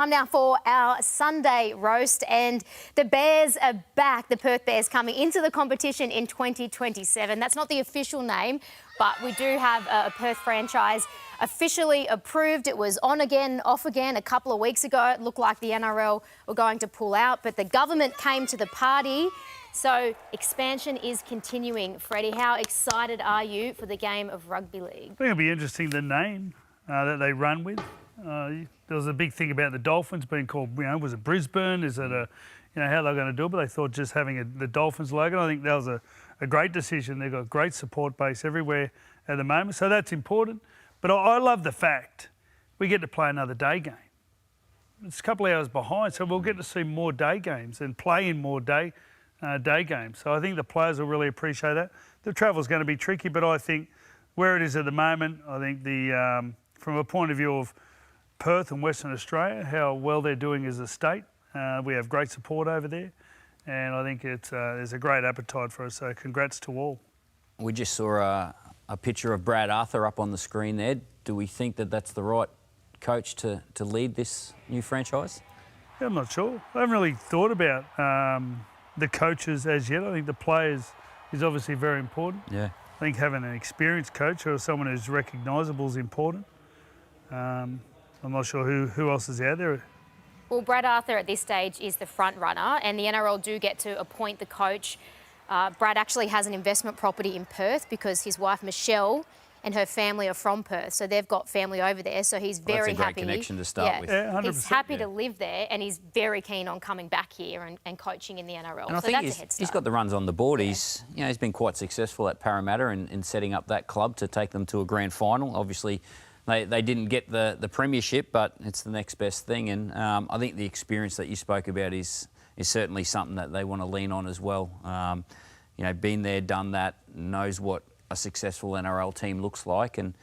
Time now for our Sunday roast, and the Bears are back. The Perth Bears coming into the competition in 2027. That's not the official name, but we do have a Perth franchise officially approved. It was on again, off again a couple of weeks ago. It looked like the NRL were going to pull out, but the government came to the party. So expansion is continuing. Freddie, how excited are you for the game of rugby league? I think it'll be interesting, the name that they run with. There was a big thing about the Dolphins being called, was it Brisbane? Is it how they're going to do it? But they thought just having the Dolphins logo, I think that was a great decision. They've got great support base everywhere at the moment, so that's important. But I love the fact we get to play another day game. It's a couple of hours behind, so we'll get to see more day games and play in more day games. So I think the players will really appreciate that. The travel's going to be tricky, but I think where it is at the moment, I think from a point of view of Perth and Western Australia, how well they're doing as a state. We have great support over there, and I think there's a great appetite for us, so congrats to all. We just saw a picture of Brad Arthur up on the screen there. Do we think that that's the right coach to lead this new franchise? Yeah, I'm not sure. I haven't really thought about the coaches as yet. I think the players is obviously very important. Yeah. I think having an experienced coach or someone who's recognisable is important. I'm not sure who else is out there. Well, Brad Arthur at this stage is the front runner, and the NRL do get to appoint the coach. Brad actually has an investment property in Perth because his wife Michelle and her family are from Perth, so they've got family over there. So he's very happy. That's a great connection to start with. Yeah, 100%. He's happy to live there, and he's very keen on coming back here and coaching in the NRL. And I so think that's a head start. He's got the runs on the board. Yeah. He's been quite successful at Parramatta in setting up that club to take them to a grand final. Obviously, they didn't get the premiership, but it's the next best thing. And I think the experience that you spoke about is certainly something that they want to lean on as well. Been there, done that, knows what a successful NRL team looks like, and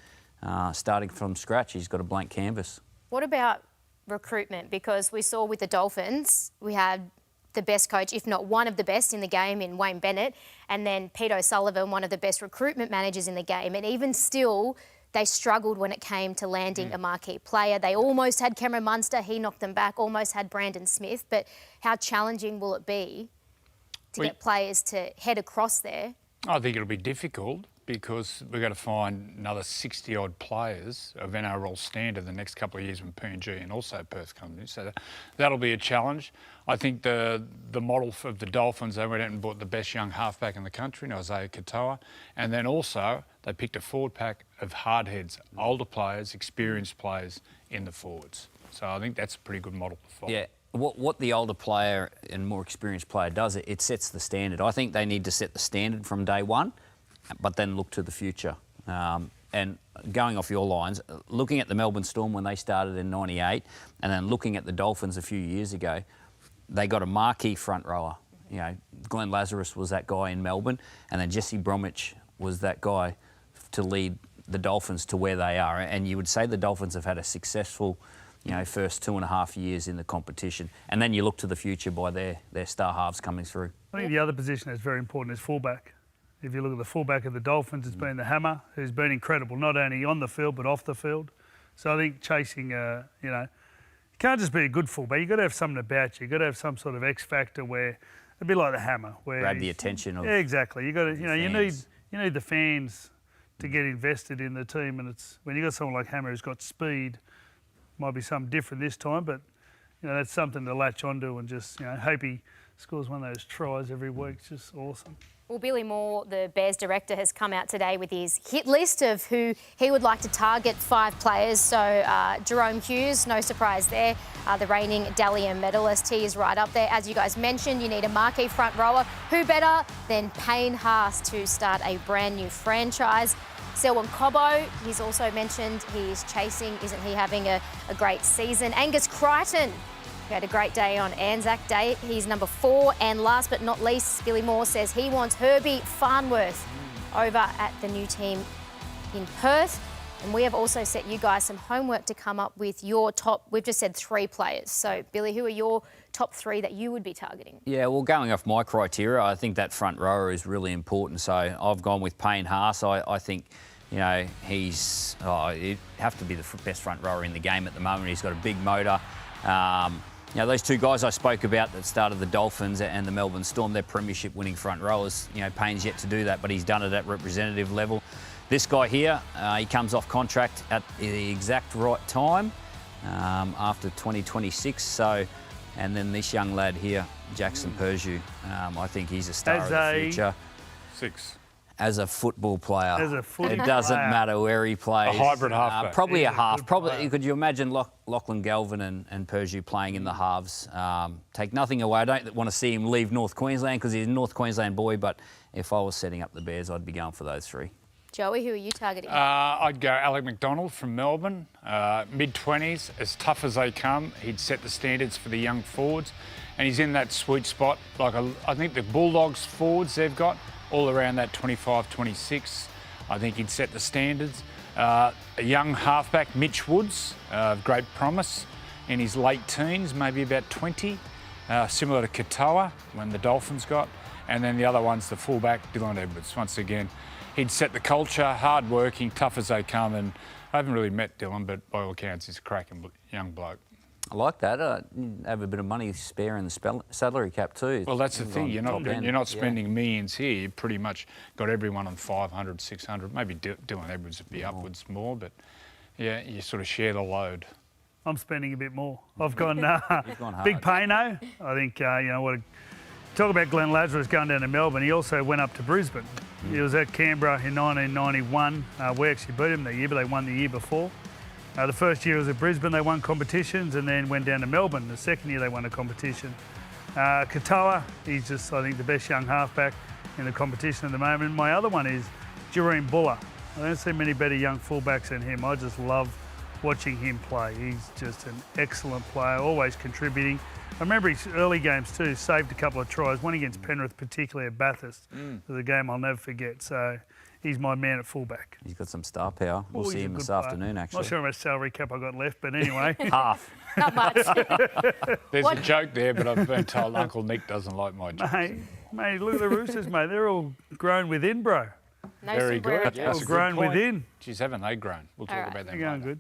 starting from scratch, he's got a blank canvas. What about recruitment? Because we saw with the Dolphins, we had the best coach, if not one of the best in the game, in Wayne Bennett, and then Pete O'Sullivan, one of the best recruitment managers in the game. And even still, they struggled when it came to landing a marquee player. They almost had Cameron Munster, he knocked them back, almost had Brandon Smith. But how challenging will it be to get players to head across there? I think it'll be difficult because we've got to find another 60-odd players of NRL standard the next couple of years when PNG and also Perth come in. So that'll be a challenge. I think the model of the Dolphins, they went out and bought the best young halfback in the country, Isaiah Katoa, and then also they picked a forward pack of hardheads, older players, experienced players in the forwards. So I think that's a pretty good model to follow. Yeah. What the older player and more experienced player does, it sets the standard. I think they need to set the standard from day one, but then look to the future. And going off your lines, looking at the Melbourne Storm when they started in '98, and then looking at the Dolphins a few years ago, they got a marquee front rower. Glenn Lazarus was that guy in Melbourne, and then Jesse Bromwich was that guy to lead the Dolphins to where they are. And you would say the Dolphins have had a successful first 2.5 years in the competition. And then you look to the future by their star halves coming through. I think the other position that's very important is fullback. If you look at the fullback of the Dolphins, it's been the Hammer, who's been incredible, not only on the field but off the field. So I think chasing, you can't just be a good fullback. You've got to have something about you. You've got to have some sort of X factor where it'd be like the Hammer, where grab the attention of exactly. You got to, you need the fans to get invested in the team, and it's when you got someone like Hammer who's got speed. Might be something different this time, but that's something to latch onto and just hope he scores one of those tries every week. It's just awesome. Well, Billy Moore, the Bears director, has come out today with his hit list of who he would like to target 5 players. So Jerome Hughes, no surprise there, the reigning Dally M medalist. He is right up there. As you guys mentioned, you need a marquee front rower. Who better than Payne Haas to start a brand new franchise? Selwyn Cobbo, he's also mentioned he's chasing, isn't he having a great season? Angus Crichton, who had a great day on Anzac Day, he's number 4. And last but not least, Billy Moore says he wants Herbie Farnworth over at the new team in Perth. And we have also set you guys some homework to come up with your top, we've just said 3 players. So, Billy, who are your top 3 that you would be targeting? Yeah, well, going off my criteria, I think that front rower is really important. So I've gone with Payne Haas. I think he'd have to be the best front rower in the game at the moment. He's got a big motor. You know, those two guys I spoke about that started the Dolphins and the Melbourne Storm, they're premiership winning front rowers. You know, Payne's yet to do that, but he's done it at representative level. This guy here, he comes off contract at the exact right time after 2026. So, and then this young lad here, Jackson Perju, I think he's a star of the future. 6. As a football player, As a footy it doesn't player. matter where he plays. A hybrid halfback. Probably He's a a half. good Probably. player. Could you imagine Lachlan Galvin and Perju playing in the halves? Take nothing away. I don't want to see him leave North Queensland because he's a North Queensland boy. But if I was setting up the Bears, I'd be going for those 3. Joey, who are you targeting? I'd go Alec McDonald from Melbourne, mid-20s, as tough as they come. He'd set the standards for the young forwards, and he's in that sweet spot. I think the Bulldogs forwards they've got all around that 25, 26. I think he'd set the standards. A young halfback, Mitch Woods, great promise, in his late teens, maybe about 20, similar to Katoa when the Dolphins got. And then the other one's the fullback, Dylan Edwards. Once again, he'd set the culture, hard-working, tough as they come. And I haven't really met Dylan, but by all accounts, he's a cracking young bloke. I like that. Have a bit of money spare in the salary cap too. Well, that's the thing. You're Top end. not spending millions here. You've pretty much got everyone on 500, 600. Maybe Dylan Edwards would be upwards more, but yeah, you sort of share the load. I'm spending a bit more. I've gone gone big hard. Payno. I think, talk about Glenn Lazarus going down to Melbourne. He also went up to Brisbane. He was at Canberra in 1991. We actually beat him that year, but they won the year before. The first year was at Brisbane, they won competitions and then went down to Melbourne. The second year they won a competition. Katoa, he's just, I think, the best young halfback in the competition at the moment. My other one is Jareen Buller. I don't see many better young fullbacks than him. I just love watching him play. He's just an excellent player, always contributing. I remember his early games too, saved a couple of tries, one against Penrith, particularly at Bathurst. It was a game I'll never forget. So he's my man at fullback. He's got some star power. We'll see He's a him good this player. afternoon, actually. Not sure how much salary cap I got left, but anyway. Half. Not much. There's a joke there, but I've been told Uncle Nick doesn't like my jokes. Mate, look at the Roosters, mate. They're all grown within, bro. No Very sombrero good. Joe. That's All a good grown point. within. Geez, haven't they grown? We'll talk All right. about that They're going later. good.